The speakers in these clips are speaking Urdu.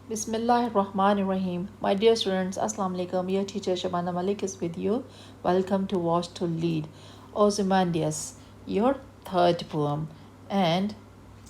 Bismillahirrahmanirrahim. My dear students, Assalamu alaikum. Your teacher Shabana Malik is with you. Welcome to Watch to Lead. Ozymandias, your third poem. And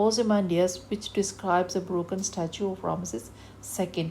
Ozymandias which describes a broken statue of Ramses II.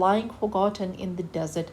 Lying forgotten in the desert.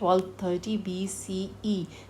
1230 BCE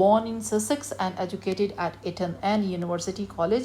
born in Sussex and educated at Eton and University College,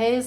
His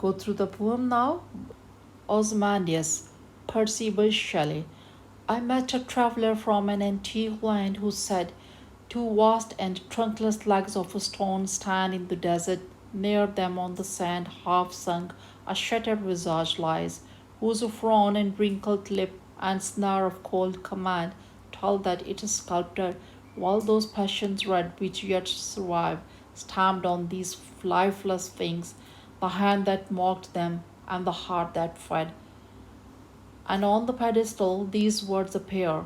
go through the poem now. Ozymandias, Percy Bysshe Shelley. I met a traveller from an antique land who said, two vast and trunkless legs of stone stand in the desert. Near them on the sand, half sunk, a shattered visage lies, whose frown and wrinkled lip and snare of cold command tell that it is sculptor, while those passions red which yet survive stamped on these lifeless things, the hand that mocked them and the heart that fed. And on the pedestal, these words appear: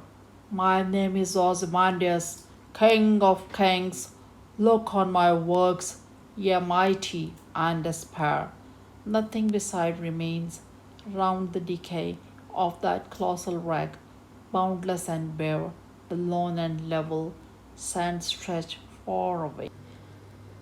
My name is Ozymandias, King of Kings. Look on my works, ye mighty, and despair. Nothing beside remains round the decay of that colossal wreck, boundless and bare, the lone and level sand stretch far away.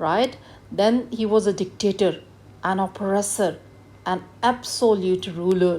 right? Then he was a dictator, an oppressor, an absolute ruler.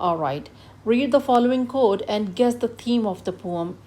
Alright, read the following quote and guess the theme of the poem.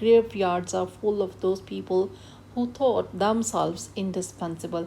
Graveyards are full of those people who thought themselves indispensable.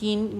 3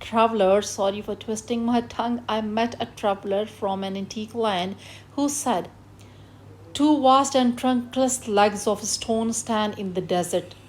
traveler, sorry for twisting my tongue, I met a traveler from an antique land who said, Two vast and trunkless legs of stone stand in the desert.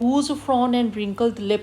whose frown and wrinkled lip,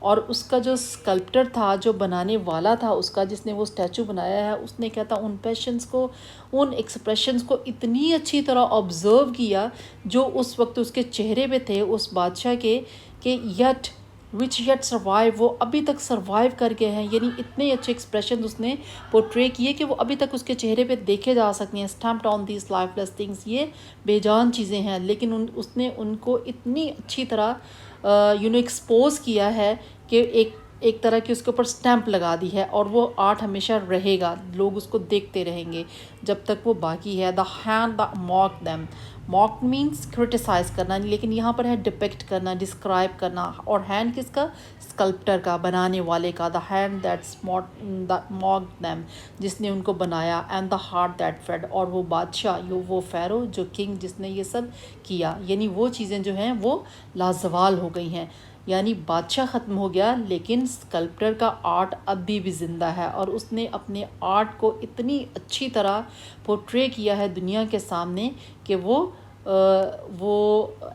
اور اس کا جو اسکلپٹر تھا, جو بنانے والا تھا اس کا, جس نے وہ اسٹیچو بنایا ہے, اس نے کیا تھا, ان پیشنس کو, ان ایکسپریشنس کو اتنی اچھی طرح آبزرو کیا جو اس وقت اس کے چہرے پہ تھے اس بادشاہ کے, کہ یٹ وچ یٹ سروائیو, وہ ابھی تک سروائیو کر گئے ہیں. یعنی اتنے اچھے ایکسپریشن اس نے پورٹرے کیے کہ وہ ابھی تک اس کے چہرے پہ دیکھے جا سکتے ہیں. Stamped on these life less things, یہ بے جان چیزیں ہیں, لیکن اس نے ان کو اتنی اچھی طرح ایکسپوز کیا ہے کہ ایک طرح کی اس کے اوپر اسٹیمپ لگا دی ہے, اور وہ آرٹ ہمیشہ رہے گا, لوگ اس کو دیکھتے رہیں گے جب تک وہ باقی ہے. The hand the mock them, mock means criticize کرنا, لیکن یہاں پر ہے ڈپیکٹ کرنا, ڈسکرائب کرنا. اور ہینڈ کس کا, اسکلپٹر کا, بنانے والے کا. The hand that's mock them, جس نے ان کو بنایا. And the heart that fed, اور وہ بادشاہ, وہ فیرو, جو کنگ جس نے یہ سب کیا. یعنی وہ چیزیں جو ہیں وہ لازوال ہو گئی ہیں. یعنی بادشاہ ختم ہو گیا لیکن اسکلپٹر کا آرٹ ابھی بھی زندہ ہے, اور اس نے اپنے آرٹ کو اتنی اچھی طرح پورٹرے کیا ہے دنیا کے سامنے کہ وہ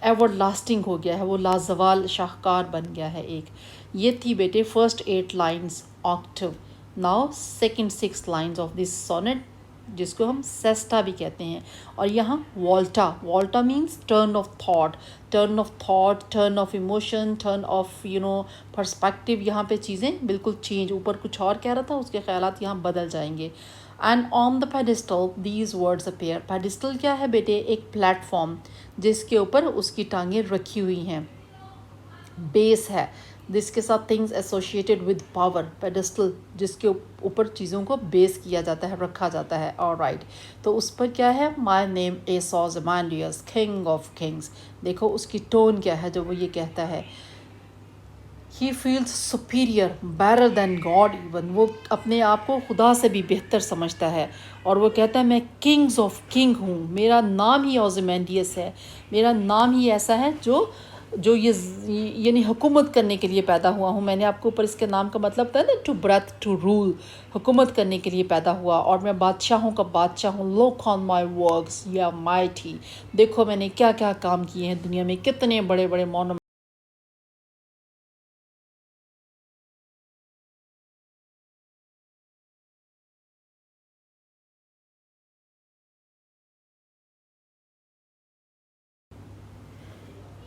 ایور لاسٹنگ ہو گیا ہے, وہ لازوال شاہکار بن گیا ہے ایک. یہ تھی بیٹے first 8 lines octave. Now second 6 lines of this sonnet, جس کو ہم سیسٹا بھی کہتے ہیں. اور یہاں volta, volta means turn of thought, turn of thought, turn of emotion, turn of perspective. یہاں پہ چیزیں بالکل چینج, اوپر کچھ اور کہہ رہا تھا, اس کے خیالات یہاں بدل جائیں گے. And on the pedestal these words appear. Pedestal کیا ہے بیٹے, ایک پلیٹ فارم جس کے اوپر اس کی ٹانگیں رکھی ہوئی ہیں. بیس ہے جس کے ساتھ things associated with power. Pedestal جس کے اوپر چیزوں کو بیس کیا جاتا ہے, رکھا جاتا ہے. اور رائٹ, تو اس پر کیا ہے, my name is Ozymandias king of Kings. دیکھو اس کی ٹون کیا ہے جو وہ یہ کہتا ہے. ہی فیلز سپیریئر بیٹر دین گاڈ ایون, وہ اپنے آپ کو خدا سے بھی بہتر سمجھتا ہے. اور وہ کہتا ہے میں کنگز آف کنگ ہوں, میرا نام ہی اوزیمانڈیس ہے, میرا نام ہی ایسا ہے جو یعنی حکومت کرنے کے لیے پیدا ہوا ہوں. میں نے آپ کو اوپر اس کے نام کا مطلب تھا نا, ٹو برتھ ٹو رول, حکومت کرنے کے لیے پیدا ہوا. اور میں بادشاہوں کا بادشاہ ہوں. لک آن مائی ورکس یا مائٹی, دیکھو میں نے کیا کیا کام کیے ہیں دنیا میں, کتنے بڑے بڑے monument.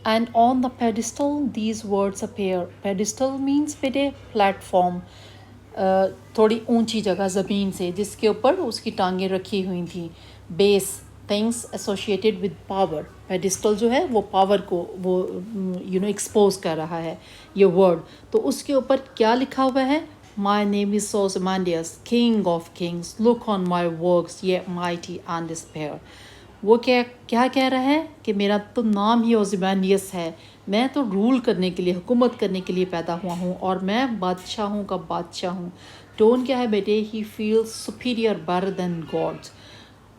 And on the pedestal these words appear. Pedestal means بیٹے پلیٹ فارم, تھوڑی اونچی جگہ زمین سے, جس کے اوپر اس کی ٹانگیں رکھی ہوئی تھیں. Base things associated with power. Pedestal جو ہے وہ پاور کو وہ ایکسپوز کر رہا ہے یہ ورڈ. تو اس کے اوپر کیا لکھا ہوا ہے, my name is Ozymandias king of kings, look on my works ye mighty and despair. وہ کیا کہہ رہا ہے کہ میرا تو نام ہی اوزیمانڈیس ہے, میں تو رول کرنے کے لیے, حکومت کرنے کے لیے پیدا ہوا ہوں, اور میں بادشاہوں کا بادشاہ ہوں. ٹون کیا ہے بیٹے, he feels superior better than gods.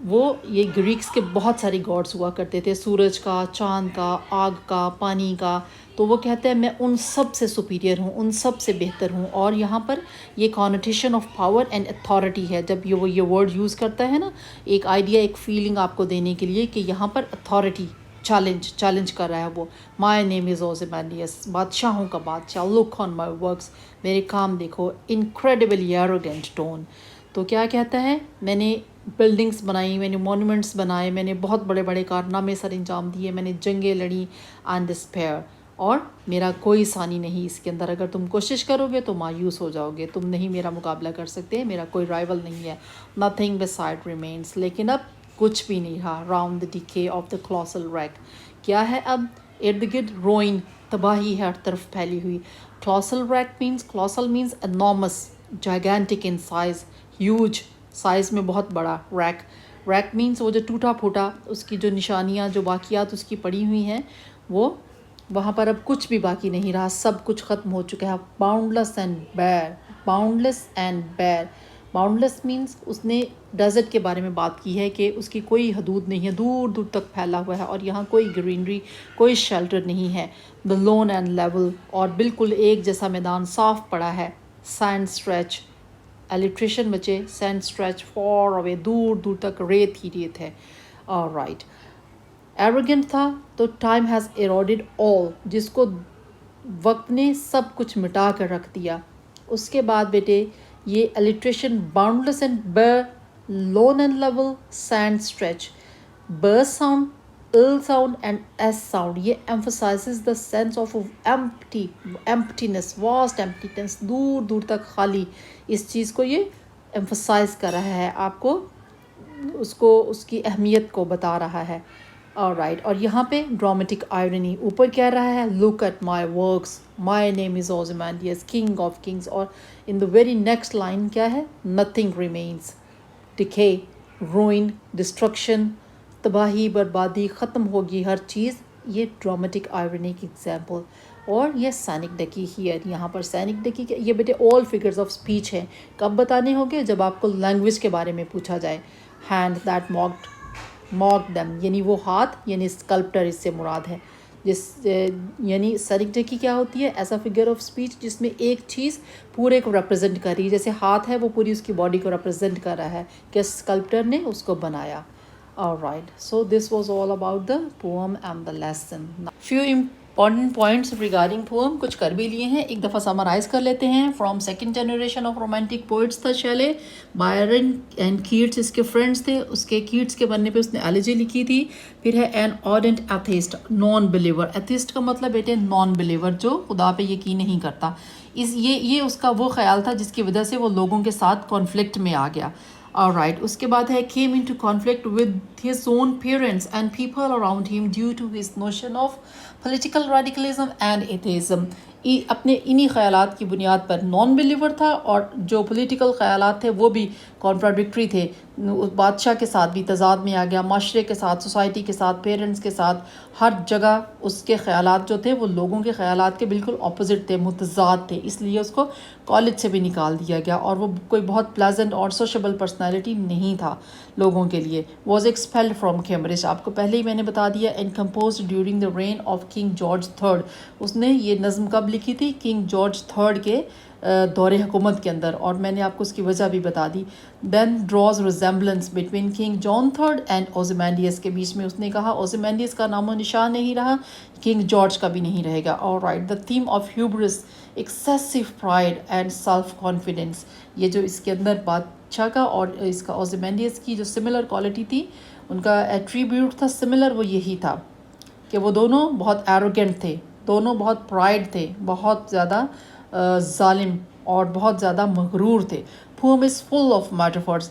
وہ یہ گریکس کے بہت سارے گاڈس ہوا کرتے تھے, سورج کا, چاند کا, آگ کا, پانی کا. تو وہ کہتے ہیں میں ان سب سے سپیریئر ہوں, ان سب سے بہتر ہوں. اور یہاں پر یہ connotation of power and authority ہے. جب یہ ورڈ یوز کرتا ہے نا, ایک آئیڈیا, ایک فیلنگ آپ کو دینے کے لیے کہ یہاں پر اتھارٹی چیلنج کر رہا ہے وہ. مائی نیم از اوزیمانڈیس, بادشاہوں کا بادشاہ. لک آن مائی ورکس, میرے کام دیکھو. انکریڈیبلی ایروگینٹ ٹون. تو کیا کہتا ہے, میں نے بلڈنگس بنائی, میں نے مونومنٹس بنائے, میں نے بہت بڑے بڑے کارنامے سر انجام دیے, میں نے جنگیں لڑیں. اینڈ ڈسپیئر, اور میرا کوئی ثانی نہیں اس کے اندر. اگر تم کوشش کرو گے تو مایوس ہو جاؤ گے, تم نہیں میرا مقابلہ کر سکتے, میرا کوئی رائیول نہیں ہے. نتھنگ بسائڈ ریمینس, لیکن اب کچھ بھی نہیں رہا. Round the decay of the colossal wreck, کیا ہے اب, ارد گرد روئن, تباہی ہے ہر طرف پھیلی ہوئی. Colossal means enormous, gigantic in size, huge size میں بہت بڑا. ریک مینس وہ جو ٹوٹا پھوٹا, اس کی جو نشانیاں, جو باقیات اس کی پڑی ہوئی ہیں, وہ وہاں پر اب کچھ بھی باقی نہیں رہا, سب کچھ ختم ہو چکا ہے. باؤنڈلیس اینڈ بیر. باؤنڈلیس مینس اس نے ڈیزرٹ کے بارے میں بات کی ہے کہ اس کی کوئی حدود نہیں ہے, دور دور تک پھیلا ہوا ہے, اور یہاں کوئی گرینری, کوئی شیلٹر نہیں ہے. دا لون اینڈ لیول, اور بالکل ایک جیسا میدان صاف پڑا ہے. سینڈ اسٹریچ, الیکٹریشن بچے, سینڈ اسٹریچ فار اوے, دور دور تک ریت ہی ریت ہے. رائٹ, ایروگنٹ تھا تو ٹائم ہیز ایروڈیڈ آل, جس کو وقت نے سب کچھ مٹا کر رکھ دیا. اس کے بعد بیٹے یہ alliteration boundless and lone and level sand stretch ب sound sound and s sound یہ emphasizes the sense of emptiness vast emptiness دور دور تک خالی. اس چیز کو یہ emphasize کر رہا ہے آپ کو اس کی اہمیت کو بتا رہا ہے. alright اور یہاں پہ ڈرامٹک آئرنی اوپر کہہ رہا ہے look at my works my name is Ozymandias king of kings اور in the very next line کیا ہے nothing remains decay ruin destruction تباہی بربادی ختم ہوگی ہر چیز. یہ ڈرامٹک آئرنی کی ایگزامپل. اور یہ سینک ڈکی ہیئر یہاں پر سینک ڈکی یہ بیٹے all figures of speech ہیں. کب بتانے ہوگے جب آپ کو لینگویج کے بارے میں پوچھا جائے. hand that mocked them یعنی وہ ہاتھ یعنی اسکلپٹر اس سے مراد ہے یعنی سینک ڈکی کیا ہوتی ہے ایسا فگر آف اسپیچ جس میں ایک چیز پورے کو ریپرزینٹ کر رہی ہے. جیسے ہاتھ ہے وہ پوری اس کی باڈی کو ریپرزینٹ کر رہا ہے کہ اسکلپٹر نے اس کو بنایا. Alright, so this was all about the poem and the lesson. Few important points regarding poem کچھ کر بھی لیے ہیں. ایک دفعہ سمرائز کر لیتے ہیں. From second generation of romantic poets تھا شیلے. Byron and Keats اس کے فرینڈس تھے. اس کے Keats کے بننے پہ اس نے ایلیجی لکھی تھی. پھر ہے an ardent atheist, non-believer. atheist کا مطلب بیٹے non-believer جو خدا پہ یقین نہیں کرتا. یہ اس کا وہ خیال تھا جس کی وجہ سے وہ لوگوں کے ساتھ کانفلکٹ میں آ گیا. Alright, اس کے بعد ہے came into conflict with his own parents and people around him due to his notion of political radicalism and atheism. اپنے انہی خیالات کی بنیاد پر نان بلیور تھا اور جو پولیٹیکل خیالات تھے وہ بھی کانٹراڈکٹری تھے. بادشاہ کے ساتھ بھی تضاد میں آ گیا, معاشرے کے ساتھ, سوسائٹی کے ساتھ, پیرنٹس کے ساتھ, ہر جگہ اس کے خیالات جو تھے وہ لوگوں کے خیالات کے بالکل اپوزٹ تھے, متضاد تھے. اس لیے اس کو کالج سے بھی نکال دیا گیا اور وہ کوئی بہت پلیزنٹ اور سوشیبل پرسنالٹی نہیں تھا لوگوں کے لیے. Was expelled from Cambridge. آپ کو پہلے ہی میں نے بتا دیا. And composed during the reign of king George third. اس نے یہ نظم کب لکھی تھی؟ کنگ جارج تھرڈ کے دور حکومت کے اندر, اور میں نے آپ کو اس کی وجہ بھی بتا دی. Then draws resemblance between king John third and Ozymandias. کے بیچ میں اس نے کہا اوزیمینڈیس کا نام و نشان نہیں رہا, کنگ جارج کا بھی نہیں رہے گا. Alright, the theme of hubris, excessive pride and self confidence. یہ جو اس کے اندر بادشاہ کا اور اس کا اوزیمینڈیس کی جو سملر کوالٹی تھی, ان کا ایٹریبیوٹ تھا سملر, وہ یہی تھا کہ وہ دونوں بہت ایروگینٹ تھے, دونوں بہت پرائڈ تھے, بہت زیادہ ظالم اور بہت زیادہ مغرور تھے. Poem is full of metaphors.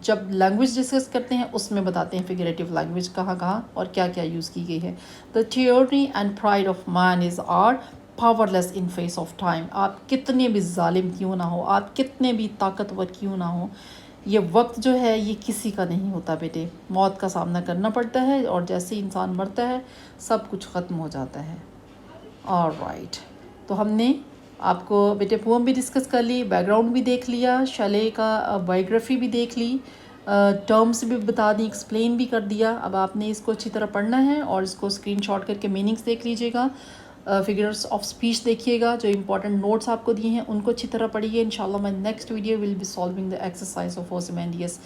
جب لینگویج ڈسکس کرتے ہیں اس میں بتاتے ہیں فگریٹو لینگویج کہاں کہاں اور کیا کیا یوز کی گئی ہے. The tyranny and pride of man is are powerless in face of time. آپ کتنے بھی ظالم کیوں نہ ہو, آپ کتنے بھی طاقتور کیوں نہ ہو, یہ وقت جو ہے یہ کسی کا نہیں ہوتا بیٹے. موت کا سامنا کرنا پڑتا ہے اور جیسے انسان مرتا ہے سب کچھ ختم ہو جاتا ہے. آلرائٹ, تو ہم نے آپ کو بیٹے پوم بھی ڈسکس کر لی, بیک گراؤنڈ بھی دیکھ لیا, شیلے کا بایوگرافی بھی دیکھ لی, ٹرمز بھی بتا دی, ایکسپلین بھی کر دیا. اب آپ نے اس کو اچھی طرح پڑھنا ہے اور اس کو اسکرین شاٹ کر کے میننگس دیکھ لیجیے گا, فگرس آف اسپیچ دیکھیے گا, جو امپورٹنٹ نوٹس آپ کو دیے ہیں ان کو اچھی طرح پڑھیے. انشاءاللہ my next video will be solving the exercise of اوزیمینڈیس.